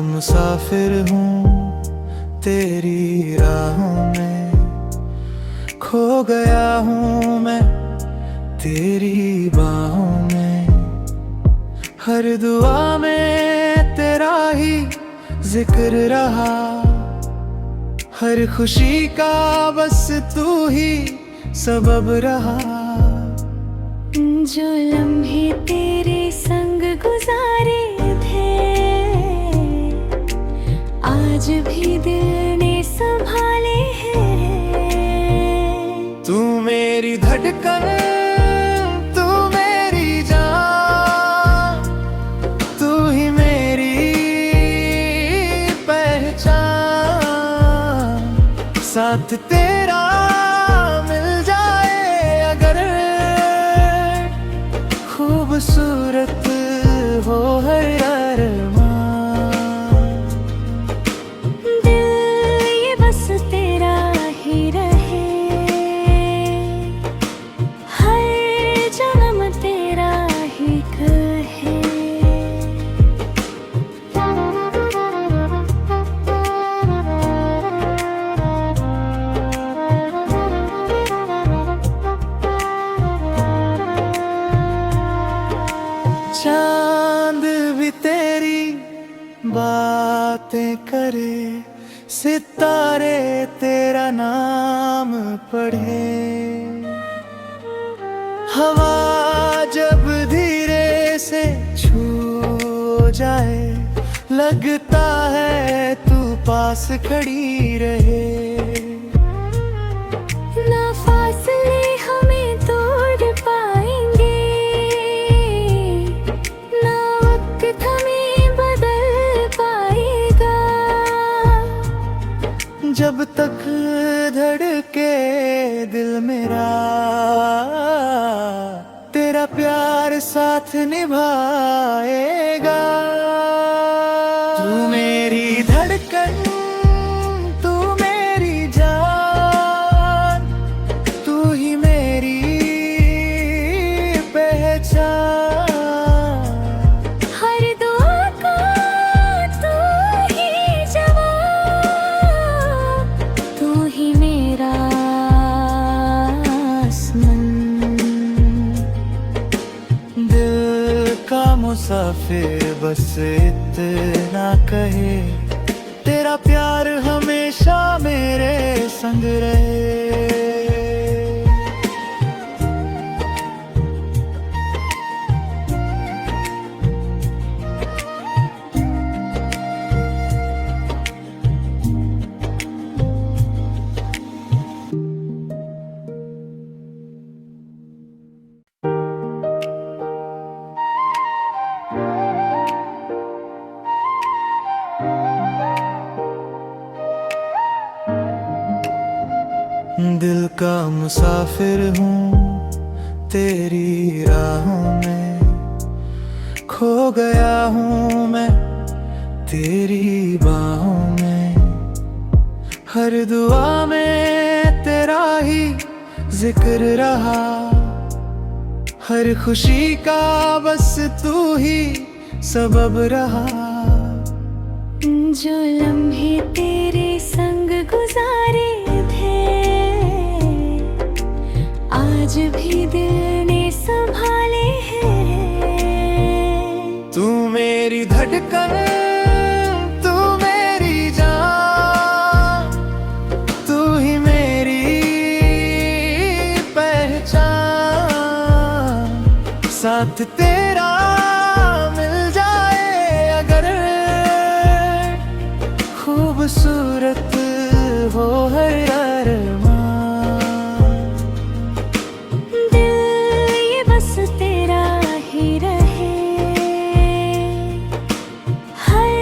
मुसाफिर हूँ तेरी राहों में, खो गया हूँ मैं तेरी बाहों में। हर दुआ में तेरा ही जिक्र रहा, हर खुशी का बस तू ही सबब रहा। जो लम्हे तेरे संग गुजारे थे, आज भी दिल ने संभाले हैं। तू मेरी धड़कन, तू मेरी जान, तू ही मेरी पहचान। साथ तेरा मिल जाए अगर, खूबसूरत हो हर अरमान। दिल ये बस तेरा ही रहे, हर जन्म तेरा ही कहे। चांद भी तेरी बातें करे, सितारे तेरा नाम पढ़े। हवा जब धीरे से छू जाए, लगता है तू पास खड़ी रहे। ना फासले हमें तोड़ पाएंगे, ना वक्त हमें बदल पाएगा। जब तक धड़के दिल मेरा, तेरा प्यार साथ निभाएगा। तू मेरी धड़कन, तू मेरी जान, तू ही मेरी पहचान। हर दुआ का तू ही जवाब, तू ही मेरा आसमान। दिल का मुसाफिर बस इतना कहे, तेरा प्यार हमेशा मेरे संग रहे। दिल का मुसाफिर हूँ तेरी राहों में, खो गया हूँ मैं तेरी बाहों में। हर दुआ में तेरा ही जिक्र रहा, हर खुशी का बस तू ही सबब रहा। जो लम्हे तेरे संग गुजारे थे, आज भी दिल ने संभाले हैं। तू मेरी धड़कन, तू मेरी जान, तू ही मेरी पहचान। साथ तेरा मिल जाए अगर, खूबसूरत हो हर अरमान। दिल ये बस तेरा ही रहे, हर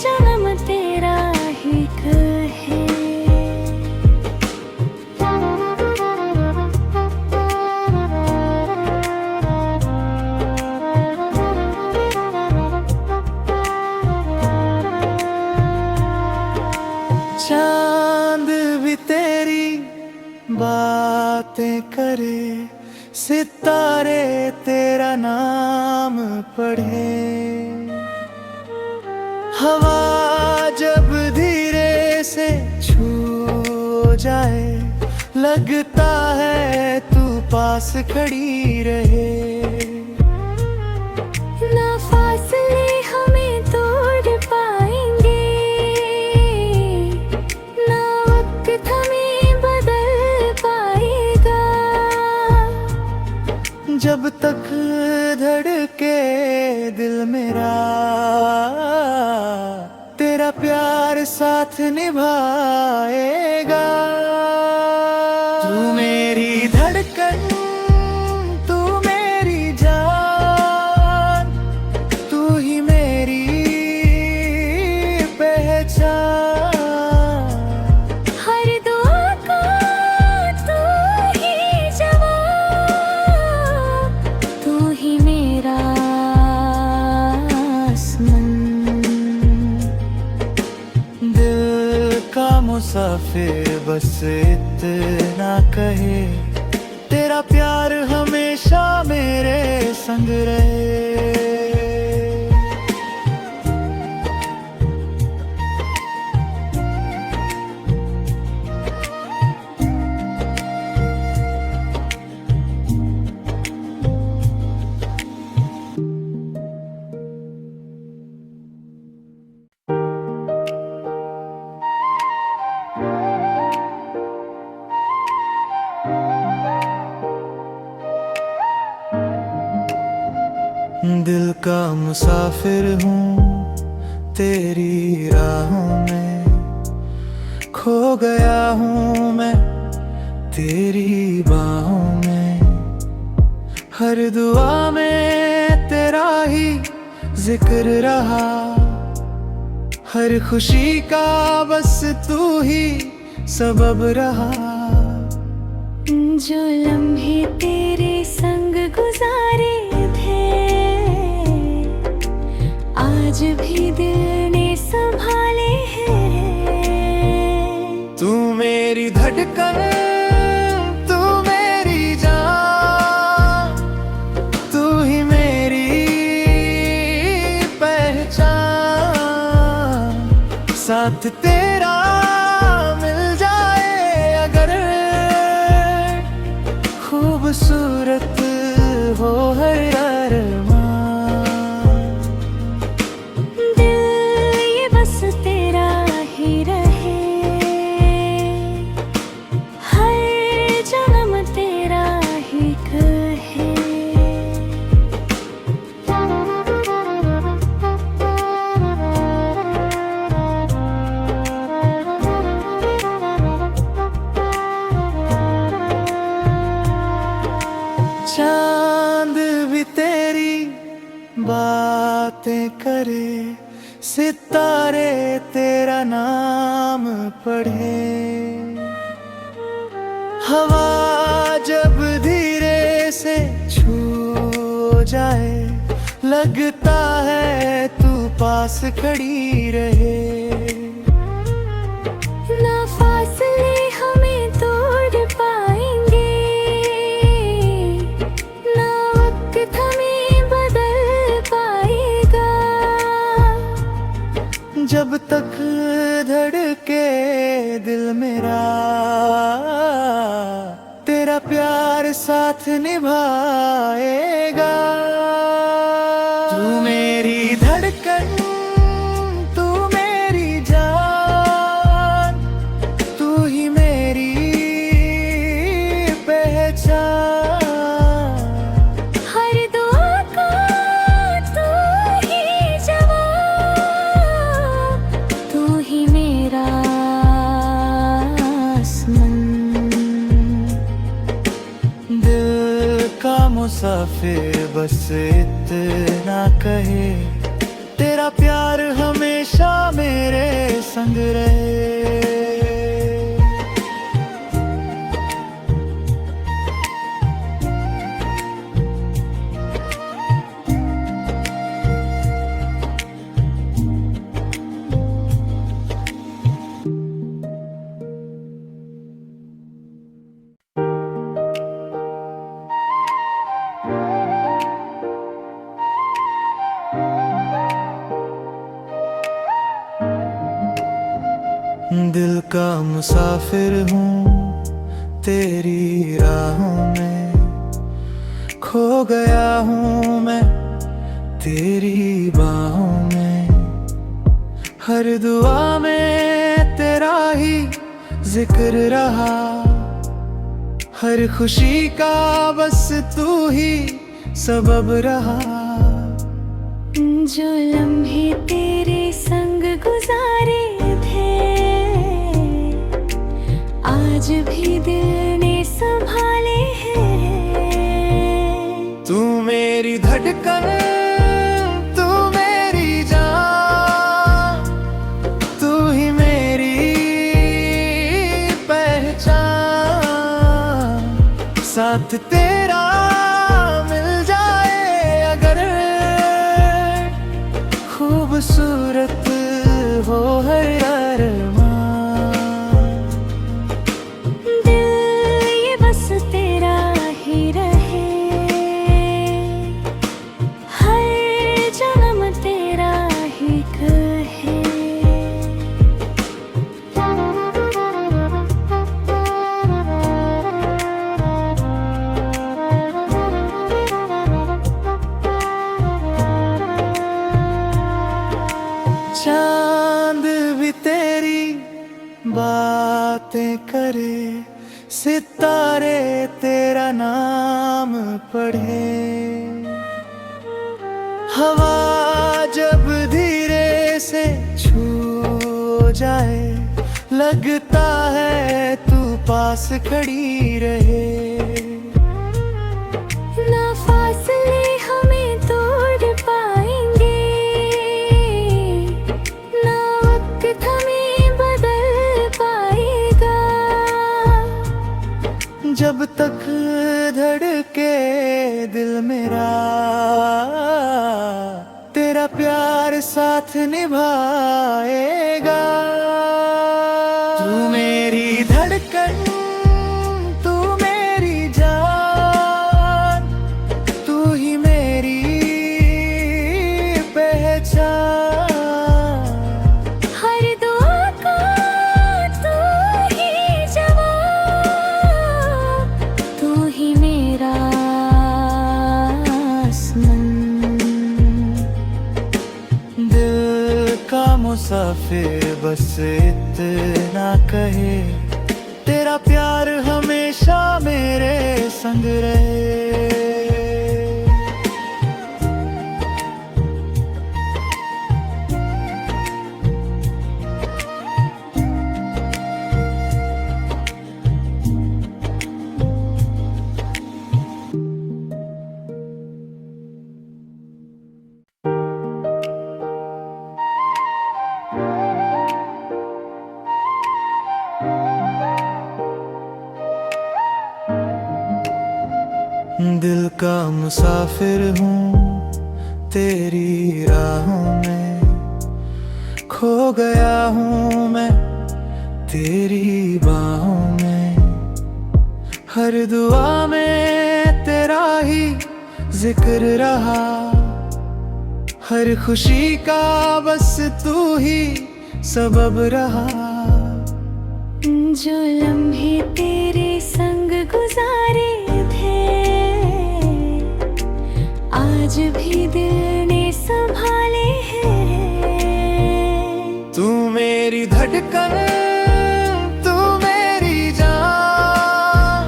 जन्म तेरा ही कहे। चांद भी तेरी बातें करे, सितारे तेरा नाम पढ़े। हवा जब धीरे से छू जाए, लगता है तू पास खड़ी रहे। ना फासले हमें तोड़ पाएंगे, ना वक्त हमें बदल पाएगा। जब तक धड़के दिल मेरा, तेरा प्यार साथ निभाएगा। तू मेरी धड़कन, तू मेरी जान, तू ही मेरी पहचान। हर दुआ का तू ही जवाब, तू ही मेरा आसमान। दिल का मुसाफिर बस इतना कहे, तेरा प्यार हमेशा मेरे संग रहे। दिल का मुसाफिर हूँ तेरी राहों में, खो गया हूँ मैं तेरी बाहों में। हर दुआ में तेरा ही जिक्र रहा, हर खुशी का बस तू ही सबब रहा। जो लम्हे तेरे संग गुजारे थे, आज भी दिल ने संभाले हैं। तू मेरी धड़कन, तू मेरी जान, तू ही मेरी पहचान। साथ तेरा मिल जाए अगर, खूबसूरत हो हर अरमान। दिल ये बस तेरा ही रहे, हर जन्म तेरा ही कहे। चांद भी तेरी बातें करे, सितारे तेरा नाम पढ़े। हवा जब धीरे से छू जाए, लगता है तू पास खड़ी रहे। ना फासले हमें तोड़ पाएंगे, ना वक्त हमें बदल पाएगा। जब तक धड़के दिल मेरा, तेरा प्यार साथ निभाएगा। तू मेरी धड़कन, तू मेरी जान, तू ही मेरी पहचान। हर दुआ का तू ही जवाब, तू ही मेरा आसमान। दिल का मुसाफिर बस इतना कहे, तेरा प्यार हमेशा मेरे संग रहे। दिल का मुसाफिर हूँ तेरी राहों में, खो गया हूँ मैं तेरी बाहों में। हर दुआ में तेरा ही जिक्र रहा, हर खुशी का बस तू ही सबब रहा। जो लम्हे तेरे संग गुजारे थे, आज भी दिल ने संभाले हैं। तू मेरी धड़कन, तू मेरी जान, तू ही मेरी पहचान। साथ तेरा मिल जाए अगर, खूबसूरत हो हर अरमान। दिल ये बस तेरा ही रहे, हर जन्म तेरा ही कहे। चांद भी तेरी बातें करे, सितारे तेरा नाम पढ़े। हवा जब धीरे से छू जाए, लगता है तू पास खड़ी रहे। ना फासले हमें तोड़ पाएंगे, ना वक्त हमें बदल पाएगा। जब तक धड़के दिल मेरा, तेरा प्यार साथ निभाएगा। तू मेरी धड़कन, तू मेरी जान, तू ही मेरी पहचान। हर दुआ का तू ही जवाब, तू ही मेरा आसमान। दिल का मुसाफिर बस इतना कहे, तेरा प्यार हमेशा मेरे संग रहे। दिल का मुसाफिर हूँ तेरी राहों में, खो गया हूँ मैं तेरी बाहों में। हर दुआ में तेरा ही जिक्र रहा, हर खुशी का बस तू ही सबब रहा। जो लम्हे तेरे संग गुजारे थे, आज भी दिल ने संभाले हैं। तू मेरी धड़कन, तू मेरी जान,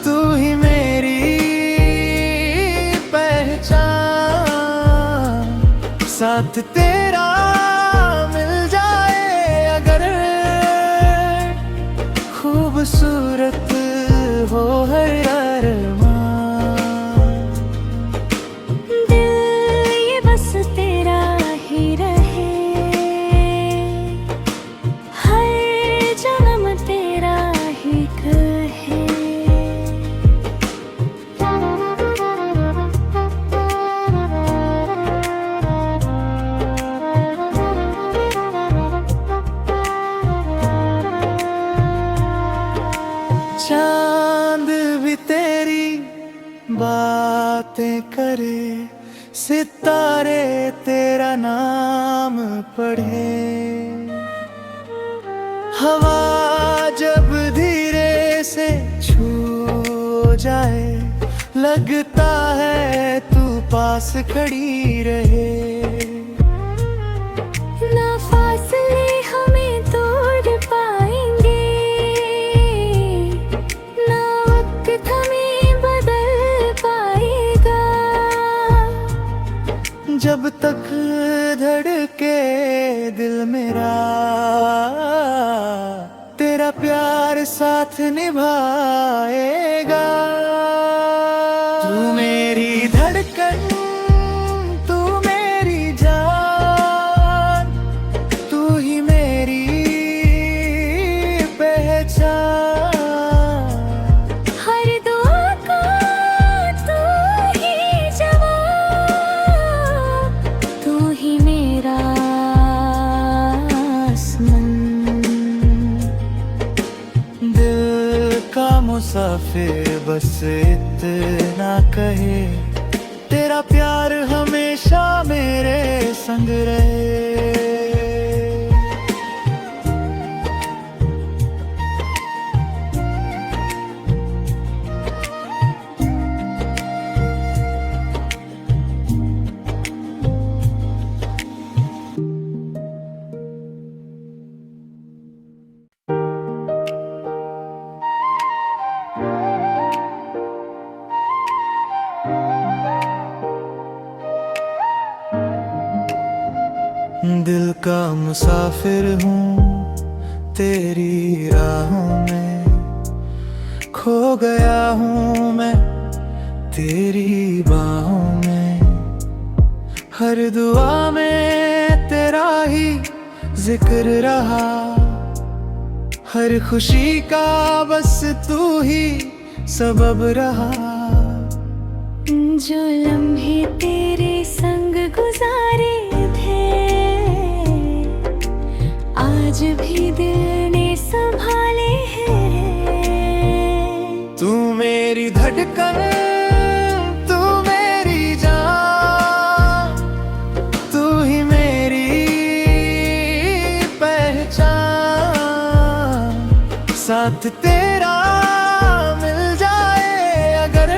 तू ही मेरी पहचान। साथ तेरा मिल जाए अगर, खूबसूरत हो हर अरमान। दिल ये बस तेरा ही रहे, हर जन्म तेरा ही कहे। चांद भी तेरी बातें करे, सितारे तेरा नाम पढ़े। हवा जब धीरे से छू जाए, लगता है तू पास खड़ी रहे। ना फासले हमें तोड़ पाएंगे, ना वक्त हमें बदल पाएगा। जब तक धड़के दिल मेरा, तेरा प्यार साथ निभाएगा। तू मेरी धड़कन, तू मेरी जान, तू ही मेरी पहचान। हर दुआ का तू ही जवाब, तू ही मेरा आसमान। दिल का मुसाफिर बस इतना कहे, तेरा प्यार हमेशा मेरे संग रहे। दिल का मुसाफिर हूँ तेरी राहों में, खो गया हूँ मैं तेरी बाहों में। हर दुआ में तेरा ही जिक्र रहा, हर खुशी का बस तू ही सबब रहा। जो लम्हे तेरे संग गुजारे थे, आज भी दिल ने संभाले हैं। तू मेरी धड़कन, तू मेरी जान, तू ही मेरी पहचान। साथ तेरा मिल जाए अगर,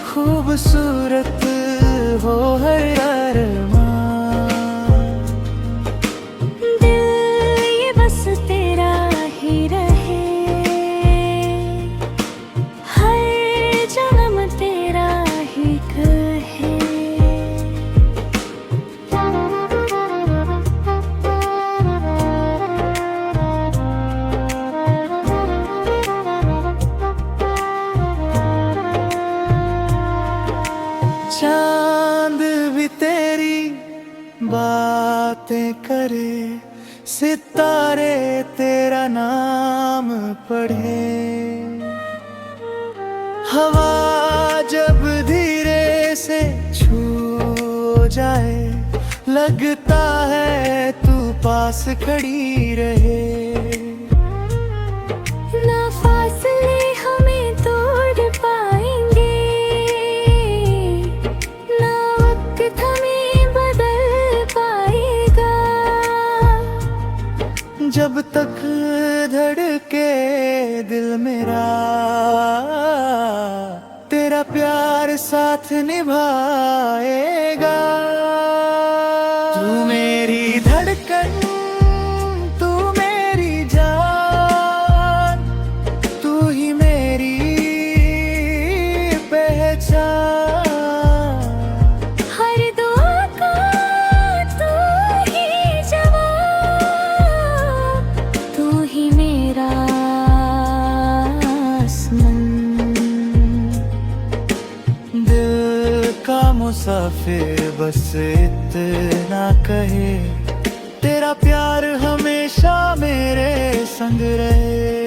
खूबसूरत हो हर अरमान। दिल ये बस तेरा ही रहे, हर जन्म तेरा ही कहे। चांद भी तेरी बातें करे, सितारे तेरा नाम पढ़े। हवा जब धीरे से छू जाए, लगता है तू पास खड़ी रहे। ना फासले हमें तोड़ पाएंगे, ना वक्त हमें बदल पाएगा। जब तक धड़के दिल मेरा, तेरा प्यार साथ निभाएगा। तू मेरी धड़कन, तू मेरी जान, तू ही मेरी पहचान। हर दुआ का तू ही जवाब, तू ही मेरा आसमान। दिल का मुसाफिर बस इतना कहे, तेरा प्यार हमेशा मेरे संग रहे।